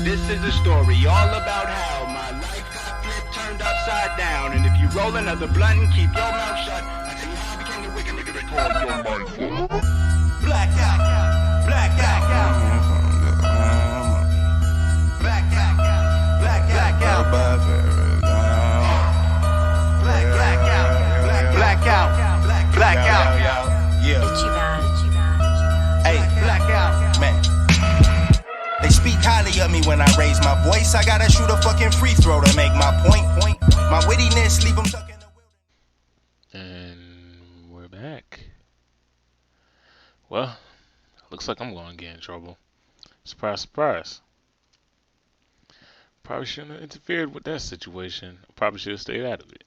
This is a story all about how my life got flipped, turned upside down. And if you roll another blunt and keep your mouth shut, I tell you how I became the wicked nigga they call your mindful. Blackout, blackout, blackout, blackout, blackout, blackout, yeah. Hey, blackout, man. They speak highly of me when I raise my voice. I gotta shoot a fucking free throw to make my point. My wittiness leave them stuck in the wilderness. And we're back. Well, looks like I'm going to get in trouble. Surprise, surprise. Probably shouldn't have interfered with that situation. I probably should have stayed out of it.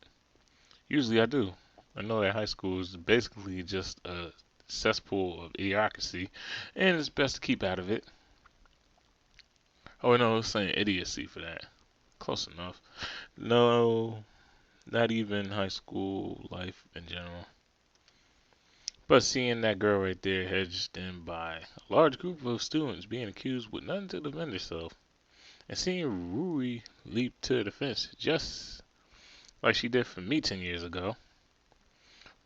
Usually I do. I know that high school is basically just a cesspool of idiocracy, and it's best to keep out of it. Oh, no, I was saying idiocy for that. Close enough. No, not even high school life in general. But seeing that girl right there hedged in by a large group of students being accused with nothing to defend herself, and seeing Rui leap to the defense just like she did for me 10 years ago,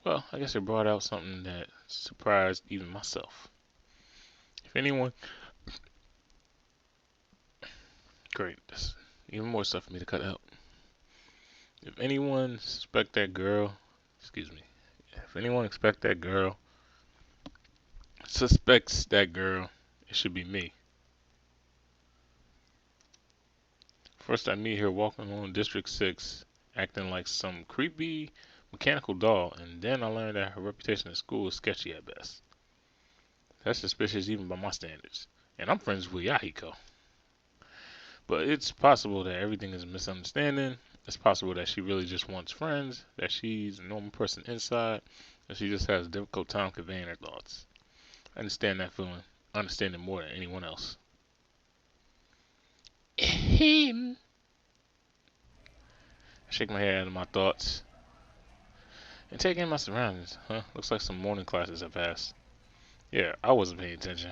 well, I guess it brought out something that surprised even myself. If anyone... Great, that's even more stuff for me to cut out. If anyone suspects that girl, it should be me. First I meet her walking along District 6, acting like some creepy mechanical doll, and then I learned that her reputation at school is sketchy at best. That's suspicious even by my standards. And I'm friends with Yahiko. But it's possible that everything is a misunderstanding. It's possible that she really just wants friends, that she's a normal person inside, and she just has a difficult time conveying her thoughts. I understand that feeling. I understand it more than anyone else. Him. I shake my head out of my thoughts and take in my surroundings. Looks like some morning classes have passed. Yeah, I wasn't paying attention.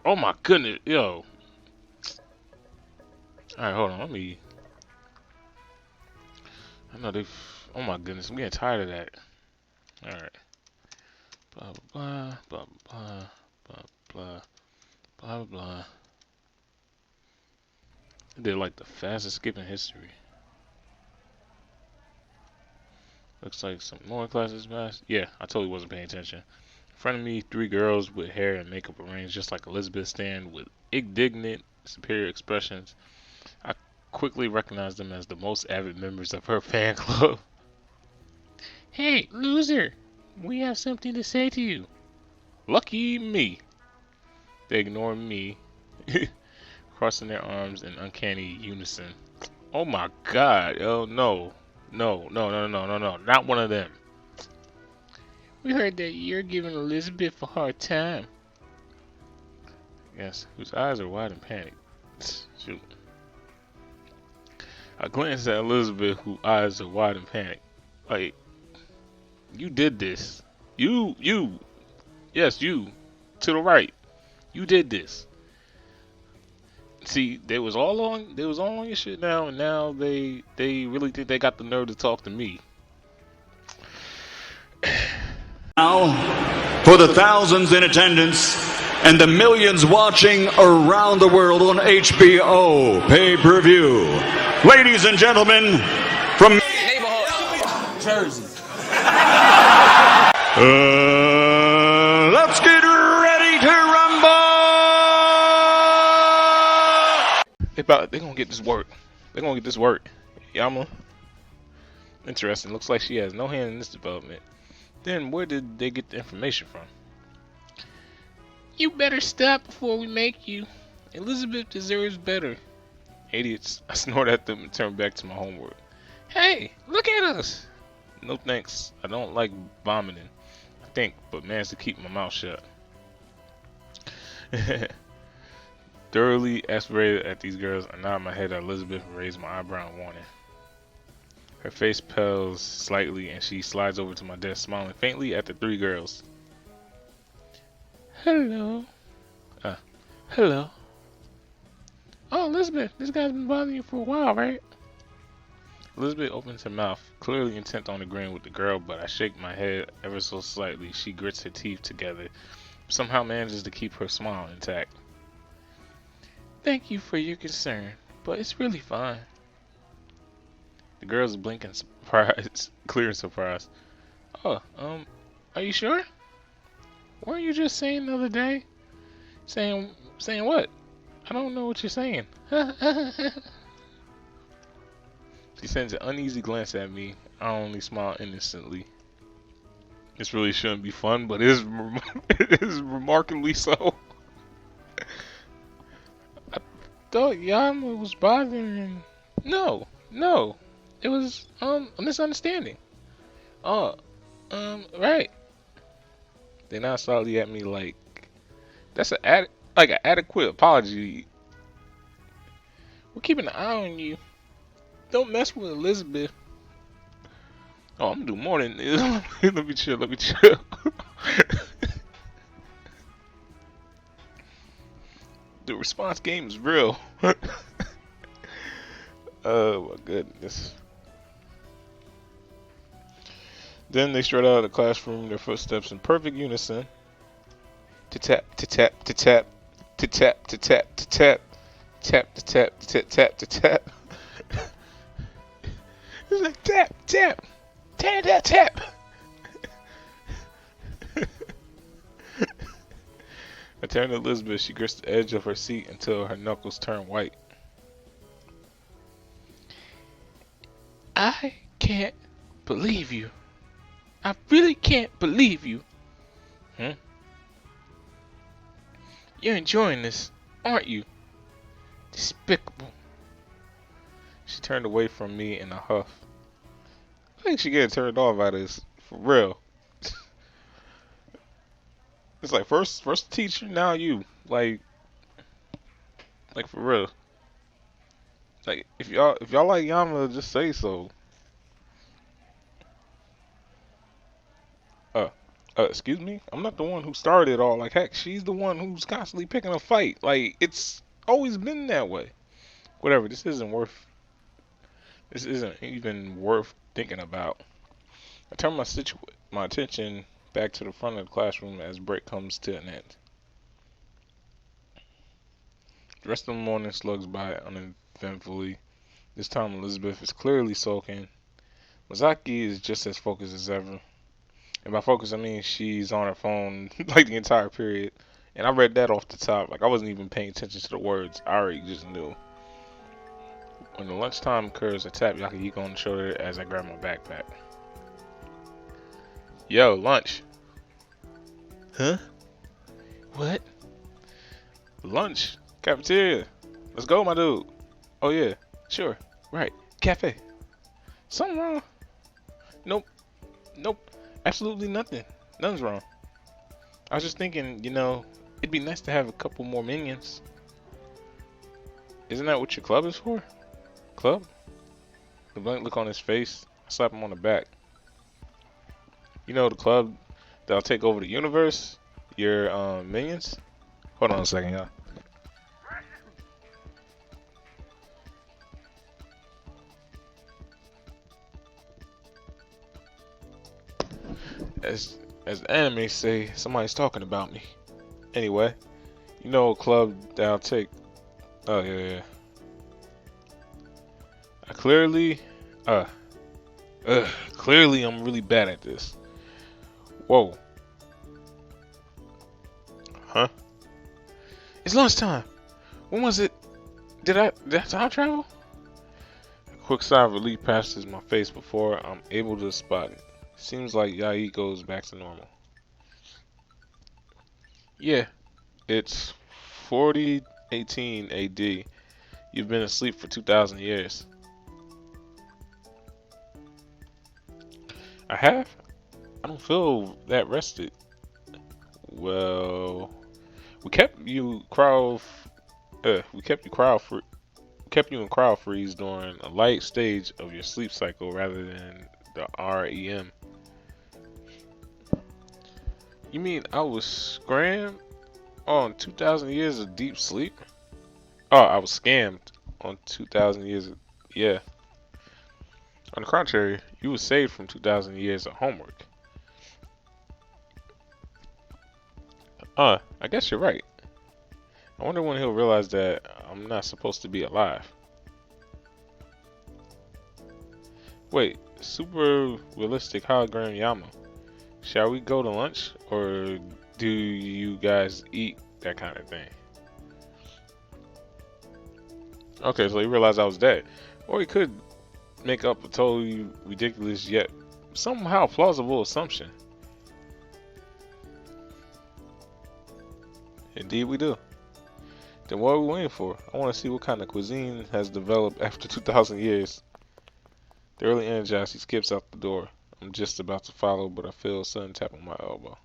Oh my goodness, yo. Alright, hold on, let me... I know they... Oh my goodness, I'm getting tired of that. Alright. Blah, blah, blah, blah, blah, blah, blah, blah. They're like the fastest skip in history. Looks like some more classes passed. Yeah, I totally wasn't paying attention. In front of me, 3 girls with hair and makeup arranged just like Elizabeth stand with indignant, superior expressions. I quickly recognized them as the most avid members of her fan club. Hey, loser! We have something to say to you. Lucky me. They ignore me, crossing their arms in uncanny unison. Oh my god, oh no. No, not one of them. We heard that you're giving Elizabeth a hard time. Yes, whose eyes are wide in panic. Shoot. I glanced at Elizabeth, whose eyes are wide in panic. Like, you did this. Yes, you. To the right. You did this. See, they was all on your shit now, and now they really think they got the nerve to talk to me. Now, for the thousands in attendance and the millions watching around the world on HBO pay-per-view, ladies and gentlemen, from neighborhood Jersey. Let's get ready to rumble. They gonna get this work. They're gonna get this work. Yama. Interesting. Looks like she has no hand in this development. Then where did they get the information from? You better stop before we make you. Elizabeth deserves better. Idiots. I snort at them and turn back to my homework. Hey, look at us. No thanks. I don't like vomiting. I think, but managed to keep my mouth shut. Thoroughly aspirated at these girls, I nod my head at Elizabeth and raise my eyebrow in warning. Her face pales slightly and she slides over to my desk, smiling faintly at the 3 girls. Hello. Hello. Oh, Elizabeth, this guy's been bothering you for a while, right? Elizabeth opens her mouth, clearly intent on agreeing with the girl, but I shake my head ever so slightly. She grits her teeth together, somehow manages to keep her smile intact. Thank you for your concern, but it's really fine. The girl's blinking surprise, clear surprise. Oh, are you sure? Weren't you just saying the other day? Saying what? I don't know what you're saying. She sends an uneasy glance at me. I only smile innocently. This really shouldn't be fun, but it is remarkably so. I thought Yama was bothering. No. It was a misunderstanding. Oh, right. They now slightly at me like that's an adequate apology. We're keeping an eye on you. Don't mess with Elizabeth. Oh, I'm gonna do more than this. Let me chill. The response game is real. Oh my goodness. Then they strut out of the classroom, their footsteps in perfect unison. To tap, to tap, to tap, to tap, to tap, to tap, tap, to tap, to tap, to tap. It's like tap, tap, tap, tap, tap. I turn to Elizabeth. She grits the edge of her seat until her knuckles turn white. I can't believe you. I really can't believe you. You're enjoying this, aren't you? Despicable. She turned away from me in a huff. I think she getting turned off by this, for real. It's like first teacher, now you. Like for real. Like if y'all like Yama, just say so. Excuse me? I'm not the one who started it all. Like, heck, she's the one who's constantly picking a fight. Like, it's always been that way. Whatever, this isn't even worth thinking about. I turn my attention back to the front of the classroom as break comes to an end. The rest of the morning slugs by uneventfully. This time Elizabeth is clearly sulking. Mazaki is just as focused as ever. And by focus, I mean she's on her phone like the entire period. And I read that off the top. Like I wasn't even paying attention to the words. I already just knew. When the lunchtime occurs, I tap Yakihiko on the shoulder as I grab my backpack. Yo, lunch. Huh? What? Lunch. Cafeteria. Let's go, my dude. Oh yeah. Sure. Right. Cafe. Something wrong? Nope. Absolutely nothing. Nothing's wrong. I was just thinking, it'd be nice to have a couple more minions. Isn't that what your club is for? Club? The blank look on his face. I slap him on the back. You know the club that'll take over the universe? Your minions? Hold on a second, y'all. As the anime say, somebody's talking about me. Anyway, you know a club that'll take. Oh yeah. Clearly I'm really bad at this. Whoa. Huh? It's lunchtime. When was it? Did I time travel? A quick sigh of relief passes my face before I'm able to spot it. Seems like Yai goes back to normal. Yeah, it's 4018 AD. You've been asleep for 2,000 years. I have? I don't feel that rested. Well, we kept you in cryo freeze during a light stage of your sleep cycle rather than the REM. You mean I was scrammed on 2,000 years of deep sleep? Oh, I was scammed on 2,000 years. Yeah. On the contrary, you was saved from 2,000 years of homework. I guess you're right. I wonder when he'll realize that I'm not supposed to be alive. Wait, super realistic hologram Yama. Shall we go to lunch, or do you guys eat that kind of thing? Okay, so he realized I was dead. Or he could make up a totally ridiculous yet somehow plausible assumption. Indeed we do. Then what are we waiting for? I want to see what kind of cuisine has developed after 2,000 years. Thoroughly energized, he skips out the door. I'm just about to follow, but I feel a sudden tap on my elbow.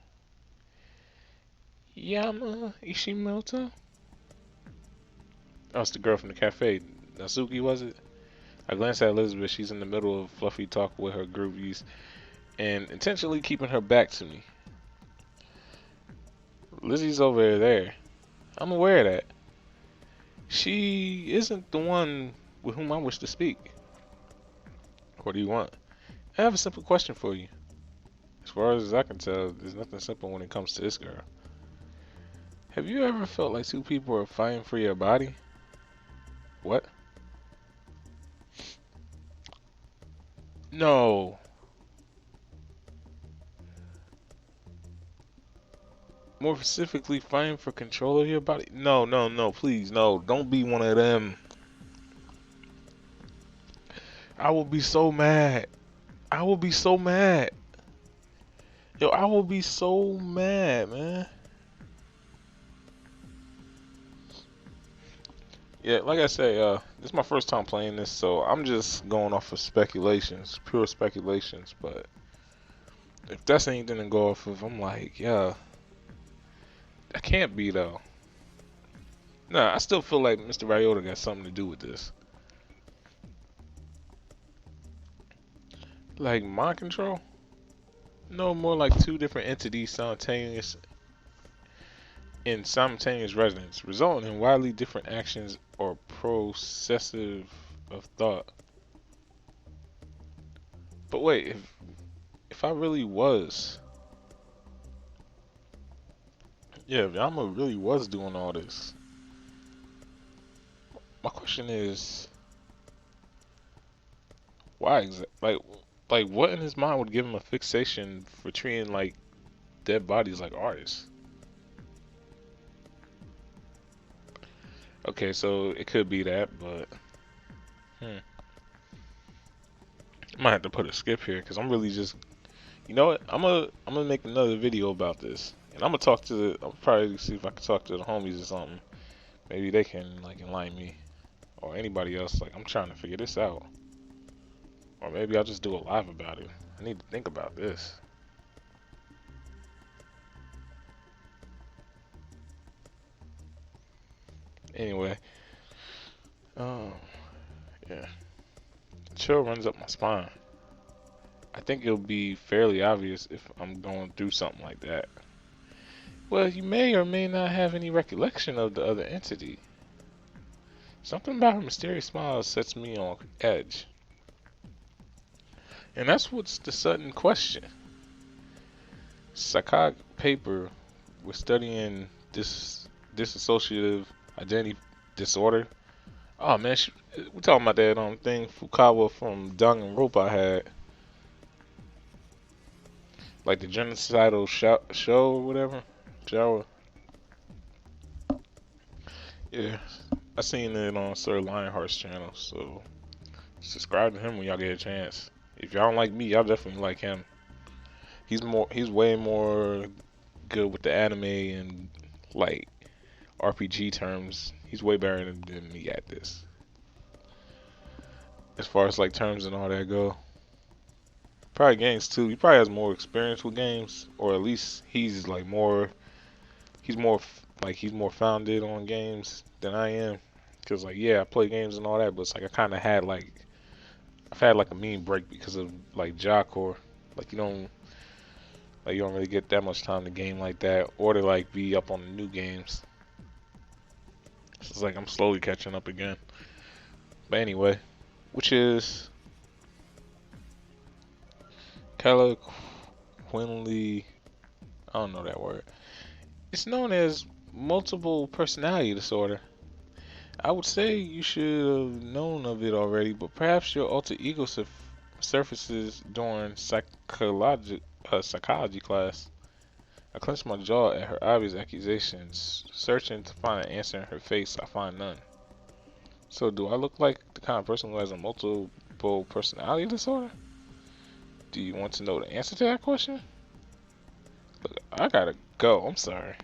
Yama Ishimoto? Oh, it's the girl from the cafe. Natsuki, was it? I glance at Elizabeth. She's in the middle of fluffy talk with her groupies and intentionally keeping her back to me. Lizzie's over there. I'm aware of that. She isn't the one with whom I wish to speak. What do you want? I have a simple question for you. As far as I can tell, there's nothing simple when it comes to this girl. Have you ever felt like two people are fighting for your body? What? No. More specifically, fighting for control of your body? No, no, no, please, no. Don't be one of them. I will be so mad. I will be so mad. Yo, I will be so mad, man. Yeah, like I say, this is my first time playing this, so I'm just going off of speculations, pure speculations, but if that's anything to go off of, I'm like, yeah, that can't be though. Nah, I still feel like Mr. Ryota got something to do with this. Like mind control? No, more like two different entities simultaneous resonance, resulting in wildly different actions or processive of thought. But wait, if I really was, yeah, if Yama really was doing all this, my question is, why exactly? Like what in his mind would give him a fixation for treating like dead bodies like artists? Okay, so it could be that, but I might have to put a skip here because I'm really just, you know what? I'm gonna make another video about this, and I'm gonna I'll probably see if I can talk to the homies or something. Maybe they can like enlighten me or anybody else. Like I'm trying to figure this out, or maybe I'll just do a live about it. I need to think about this. Anyway, yeah, chill runs up my spine. I think it'll be fairly obvious if I'm going through something like that. Well, you may or may not have any recollection of the other entity. Something about her mysterious smile sets me on edge. And that's what's the sudden question. Psychotic paper, we're studying this dissociative identity disorder. Oh man, we're talking about that thing Fukawa from Danganronpa had. Like the genocidal show or whatever. Shower. Yeah, I seen it on Sir Lionheart's channel, so subscribe to him when y'all get a chance. If y'all don't like me, y'all definitely like him. He's way more good with the anime and like RPG terms. He's way better than me at this. As far as like terms and all that go. Probably games too. He probably has more experience with games, or at least he's more founded on games than I am. Cause like yeah, I play games and all that, but it's like I've had like a mean break because of like job corps. Like you don't really get that much time to game like that, or to like be up on the new games. It's like I'm slowly catching up again. But anyway, which is Quinley. I don't know that word. It's known as multiple personality disorder. I would say you should have known of it already, but perhaps your alter ego surfaces during psychology class. I clenched my jaw at her obvious accusations, searching to find an answer in her face. I find none. So, do I look like the kind of person who has a multiple personality disorder? Do you want to know the answer to that question? Look, I gotta go. I'm sorry.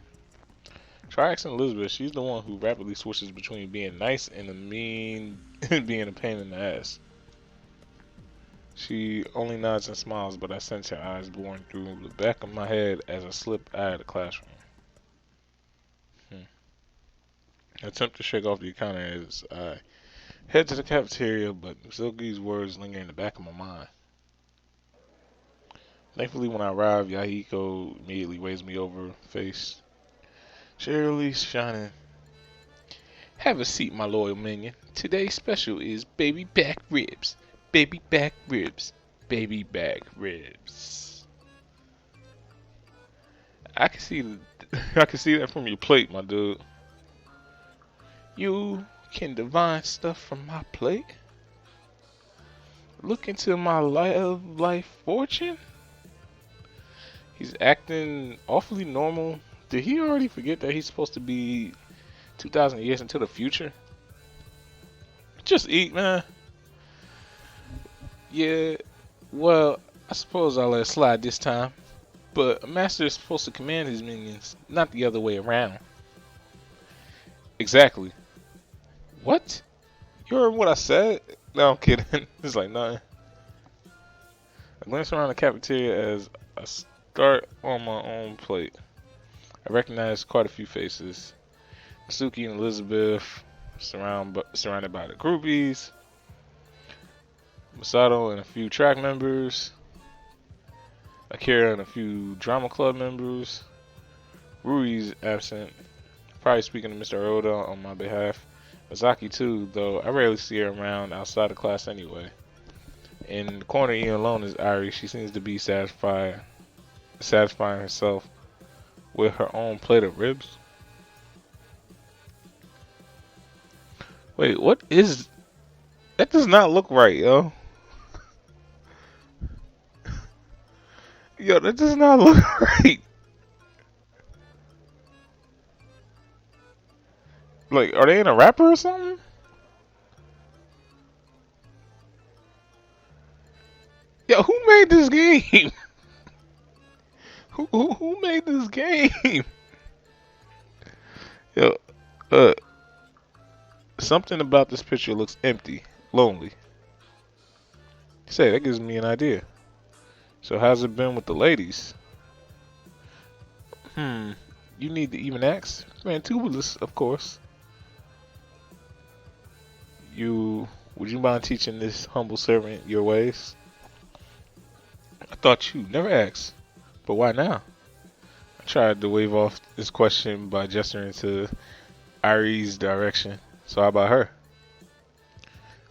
Try asking Elizabeth. She's the one who rapidly switches between being nice and being a pain in the ass. She only nods and smiles, but I sense her eyes boring through the back of my head as I slip out of the classroom. I attempt to shake off the encounter as I head to the cafeteria, but Silky's words linger in the back of my mind. Thankfully, when I arrive, Yahiko immediately waves me over face. Cheerily shining. Have a seat, my loyal minion. Today's special is baby back ribs. Baby back ribs. Baby back ribs. I can see that from your plate, my dude. You can divine stuff from my plate? Look into my life fortune? He's acting awfully normal. Did he already forget that he's supposed to be 2,000 years into the future? Just eat, man. Yeah, well, I suppose I'll let it slide this time. But a master is supposed to command his minions, not the other way around. Exactly. What? You heard what I said? No, I'm kidding. It's like nothing. I glance around the cafeteria as I start on my own plate. I recognize quite a few faces. Suki and Elizabeth, surrounded by the groupies. Masato and a few track members. Akira and a few drama club members. Rui's absent. Probably speaking to Mr. Oda on my behalf. Misaki too, though I rarely see her around outside of class anyway. In the corner eating alone is Ari. She seems to be satisfying herself with her own plate of ribs. Wait, what is... That does not look right, yo. Yo, that does not look right. Like, are they in a rapper or something? Yo, who made this game? Who made this game? Yo, something about this picture looks empty, lonely. Say, that gives me an idea. So how's it been with the ladies? You need to even ask? Man, tubulous, of course. Would you mind teaching this humble servant your ways? I thought you never asked. But why now? I tried to wave off this question by gesturing to Ari's direction. So how about her?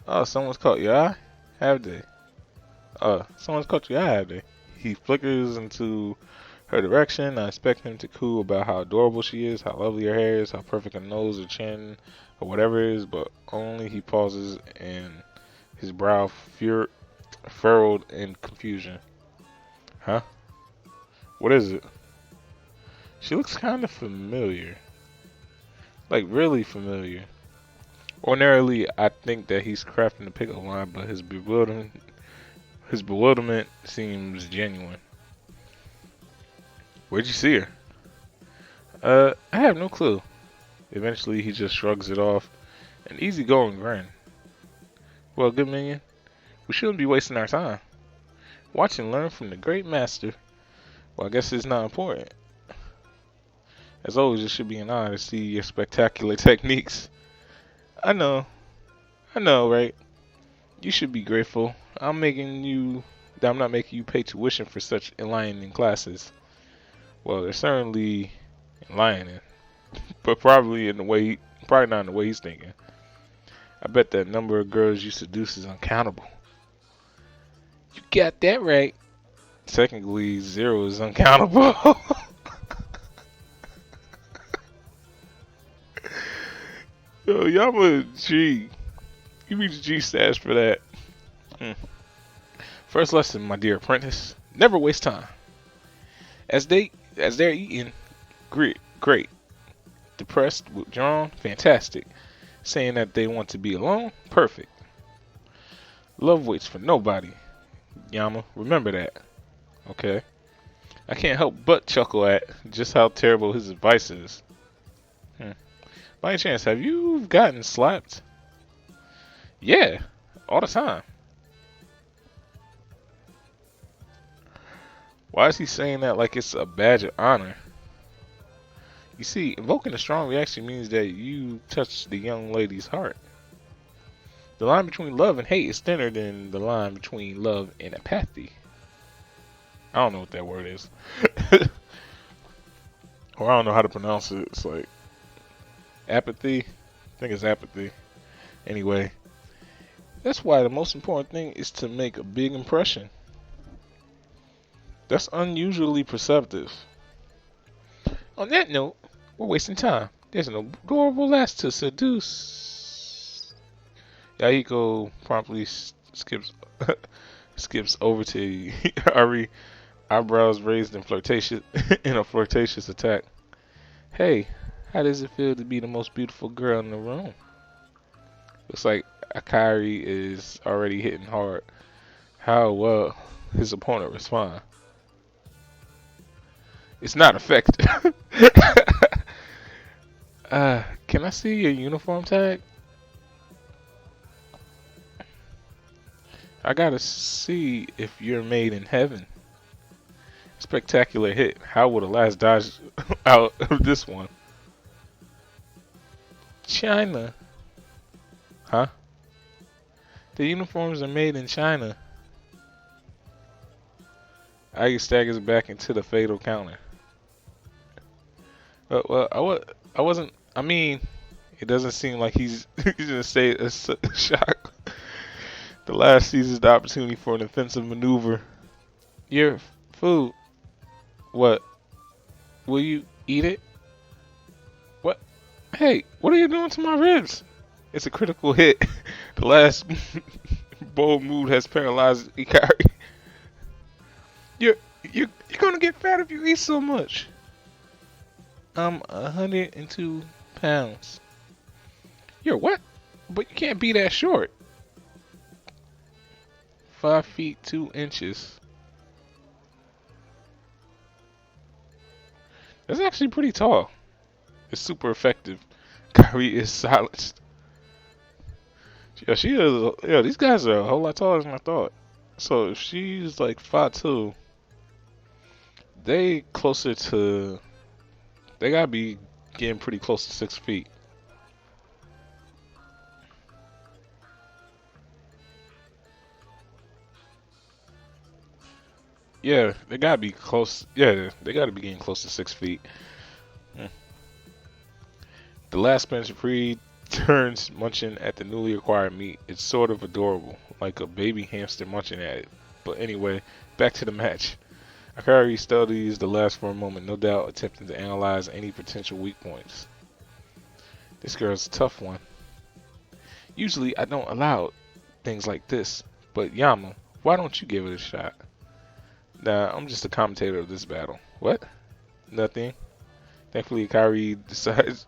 Oh, someone's caught your eye? Have they? Someone's caught your eye, have they? He flickers into her direction. I expect him to coo about how adorable she is, how lovely her hair is, how perfect her nose or chin or whatever it is, but only he pauses and his brow furrowed in confusion. Huh? What is it? She looks kind of familiar. Like, really familiar. Ordinarily, I think that he's crafting a pickup line, but his bewilderment seems genuine. Where'd you see her? I have no clue. Eventually, he just shrugs it off. An easygoing grin. Well, good minion, we shouldn't be wasting our time. Watch and learn from the great master. Well, I guess it's not important. As always, it should be an honor to see your spectacular techniques. I know, right? You should be grateful. I'm not making you pay tuition for such enlightening classes. Well, they're certainly enlightening, but probably in the way Probably not in the way he's thinking. I bet that number of girls you seduce is uncountable. You got that right. Technically, 0 is uncountable. Yo, Yama G. Give me the G stash for that. First lesson, my dear apprentice. Never waste time. As they're eating, great. Depressed, withdrawn, fantastic. Saying that they want to be alone, perfect. Love waits for nobody. Yama, remember that. Okay. I can't help but chuckle at just how terrible his advice is. By any chance, have you gotten slapped? Yeah, all the time. Why is he saying that like it's a badge of honor? You see, invoking a strong reaction means that you touch the young lady's heart. The line between love and hate is thinner than the line between love and apathy. I don't know what that word is. Or I don't know how to pronounce it. It's like apathy. I think it's apathy. Anyway, that's why the most important thing is to make a big impression. That's unusually perceptive. On that note, we're wasting time. There's an adorable lass to seduce. Yahiko promptly skips over to Ari, eyebrows raised in a flirtatious attack. Hey, how does it feel to be the most beautiful girl in the room? Looks like Akari is already hitting hard. How will his opponent respond? It's not effective. Can I see your uniform tag? I gotta see if you're made in heaven. Spectacular hit. How will the last dodge out of this one? China. Huh? The uniforms are made in China. Agi staggers back into the fatal counter. Well, I wasn't. I mean, it doesn't seem like he's gonna say a shock. The last seizes the opportunity for an offensive maneuver. Your food. What? Will you eat it? What? Hey, what are you doing to my ribs? It's a critical hit. The last bold move has paralyzed Ikari. You're gonna get fat if you eat so much. I'm 102 pounds. You're what? But you can't be that short. 5 feet 2 inches. That's actually pretty tall. It's super effective. Kyrie is silenced. Yeah, she is. Yeah, these guys are a whole lot taller than I thought. So if she's like 5'2", they closer to. They gotta be getting pretty close to 6 feet. Yeah, they gotta be close. Yeah, they gotta be getting close to 6 feet. The last bench free turns munching at the newly acquired meat. It's sort of adorable, like a baby hamster munching at it. But anyway, back to the match. Akari studies the last for a moment, no doubt attempting to analyze any potential weak points. This girl's a tough one. Usually I don't allow things like this, but Yama, why don't you give it a shot? Nah, I'm just a commentator of this battle. What? Nothing. Thankfully, Akari decides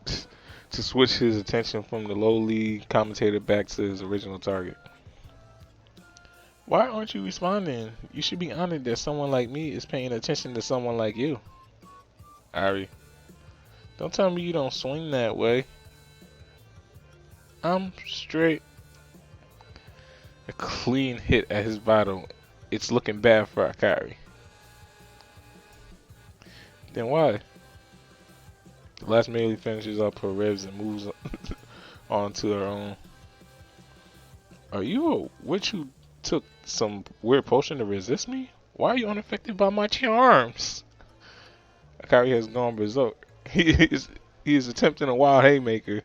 to switch his attention from the lowly commentator back to his original target. Why aren't you responding? You should be honored that someone like me is paying attention to someone like you. Ari, don't tell me you don't swing that way. I'm straight. A clean hit at his vital. It's looking bad for Akari. Then why? The last melee finishes up her ribs and moves on to her own. Are you a witch who took some weird potion to resist me? Why are you unaffected by my charms? Akari has gone berserk. He is attempting a wild haymaker.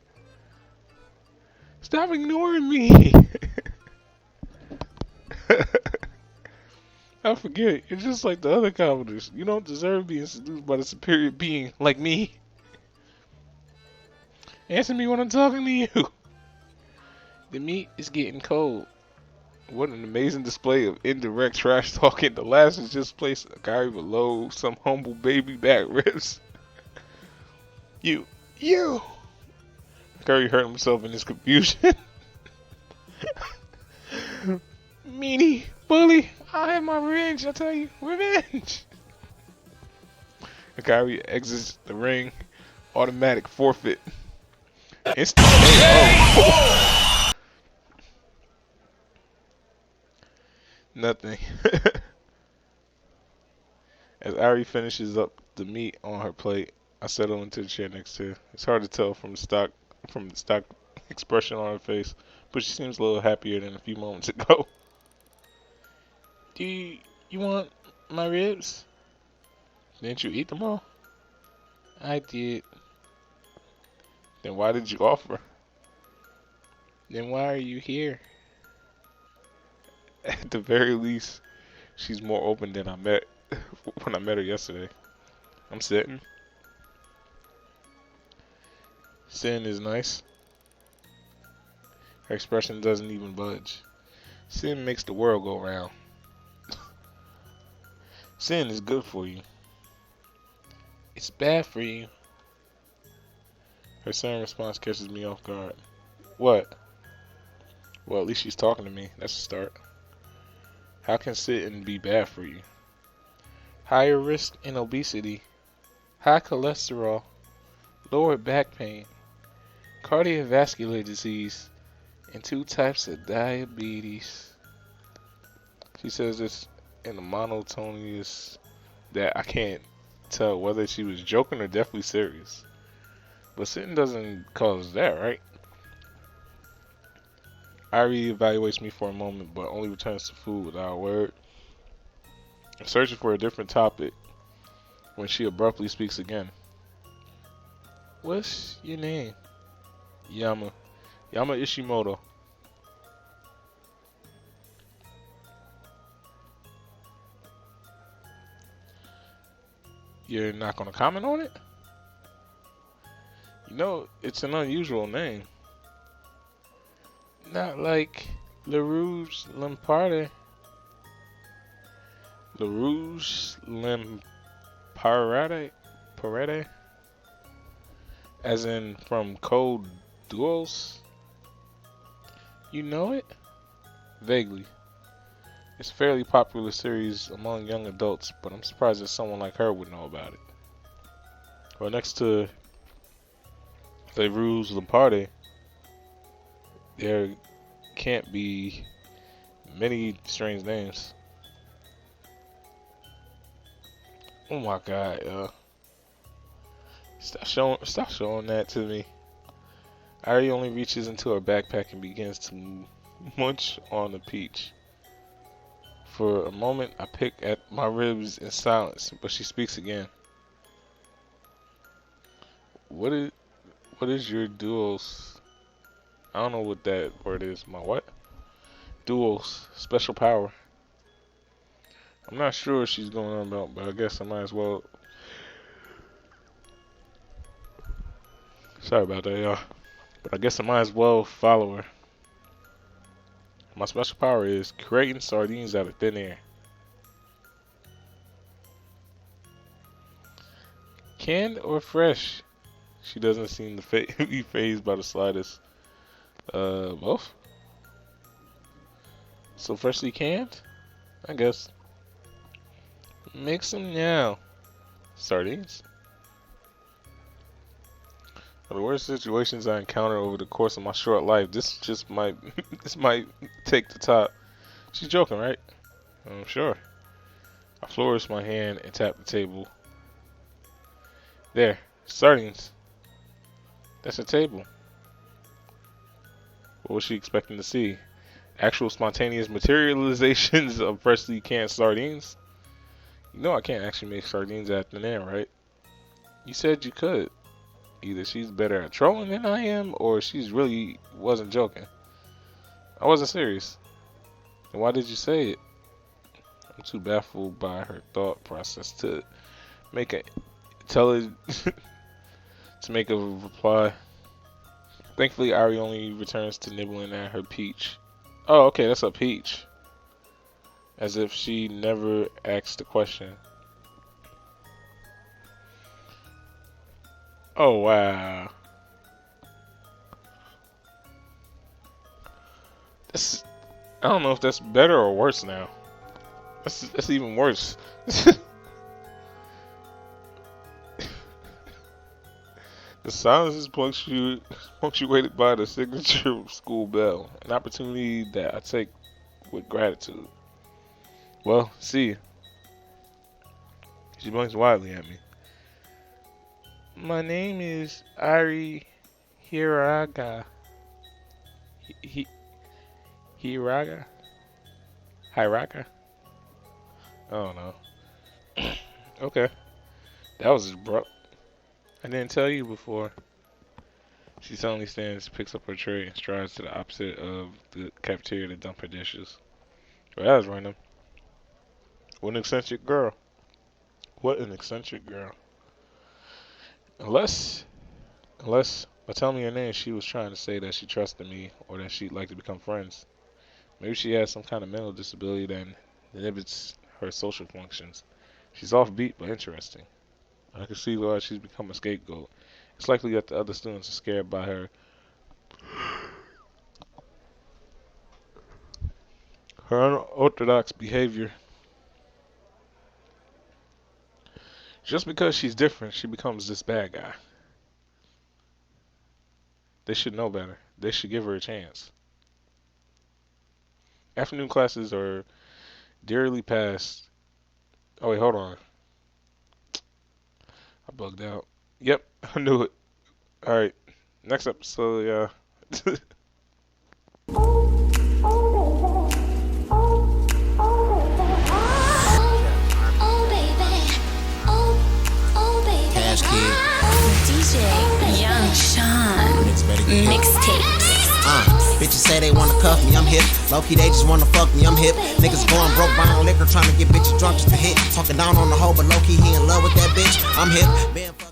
Stop ignoring me. I forget. You're just like the other commoners. You don't deserve being seduced by the superior being like me. Answer me when I'm talking to you. The meat is getting cold. What an amazing display of indirect trash talking. The last is just placed a guy below some humble baby back ribs. You. Curry hurt himself in his confusion. Meanie, bully, I'll have my revenge, I tell you. Revenge! Kyrie exits the ring. Automatic forfeit. Instant KO. Nothing. As Ari finishes up the meat on her plate, I settle into the chair next to her. It's hard to tell from the stock expression on her face, but she seems a little happier than a few moments ago. Do you want my ribs? Didn't you eat them all? I did. Then why did you offer? Then why are you here? At the very least, she's more open than when I met her yesterday. I'm sitting. Sitting is nice. Her expression doesn't even budge. Sin makes the world go round. Sin is good for you. It's bad for you. Her sudden response catches me off guard. What? Well, at least she's talking to me. That's a start. How can sitting be bad for you? Higher risk in obesity, high cholesterol, lower back pain, cardiovascular disease, and 2 types of diabetes. She says this in a monotonous that I can't tell whether she was joking or definitely serious. But sitting doesn't cause that, right? Ari evaluates me for a moment, but only returns to food without a word. I'm searching for a different topic when she abruptly speaks again. What's your name? Yama Ishimoto. You're not gonna comment on it? You know, it's an unusual name. Not like LaRouge Lamparde. LaRouge Lamparade? As in from Code Duels? You know it? Vaguely. It's a fairly popular series among young adults, but I'm surprised that someone like her would know about it. Well, next to LaRouge Lamparde, there can't be many strange names. Oh my god, stop showing that to me. Ari only reaches into her backpack and begins to munch on a peach. For a moment, I pick at my ribs in silence, but she speaks again. What is your duels? I don't know what that word is. My what? Duels. Special power. I'm not sure what she's going on about, but I guess I might as well. Sorry about that, y'all. But I guess I might as well follow her. My special power is creating sardines out of thin air. Canned or fresh? She doesn't seem to be fazed by the slightest. Both? So freshly canned? I guess. Mix them now. Sardines? For the worst situations I encounter over the course of my short life, this might take the top. She's joking, right? I'm sure. I flourish my hand and tap the table. There, sardines. That's a table. What was she expecting to see? Actual spontaneous materializations of freshly canned sardines? You know I can't actually make sardines out of thin air, right? You said you could. either she's better at trolling than I am, or she's really wasn't joking. I wasn't serious. And why did you say it? I'm too baffled by her thought process to make a to make a reply. Thankfully, Ari only returns to nibbling at her peach. Oh, okay, that's a peach. As if she never asked the question. Oh, wow. I don't know if that's better or worse now. That's even worse. The silence is punctuated by the signature school bell, an opportunity that I take with gratitude. Well, see. She blinks wildly at me. My name is Ari Hiraga. Hiraga? Hiraka? I don't know. Okay. That was abrupt. I didn't tell you before. She suddenly stands, picks up her tray, and strides to the opposite of the cafeteria to dump her dishes. Well, that was random. What an eccentric girl. What an eccentric girl. Unless by telling me her name, she was trying to say that she trusted me or that she'd like to become friends. Maybe she has some kind of mental disability that inhibits her social functions. She's offbeat but interesting. I can see why she's become a scapegoat. It's likely that the other students are scared by her unorthodox behavior. Just because she's different, she becomes this bad guy. They should know better. They should give her a chance. Afternoon classes are dearly past. Oh wait, hold on. I bugged out. Yep, I knew it. Alright, next episode, yeah. Bitches say they wanna cuff me, I'm hip. Low-key, they just wanna fuck me, I'm hip. Niggas going broke, buying liquor, trying to get bitches drunk just to hit. Talking down on the hoe, but low-key, he in love with that bitch, I'm hip.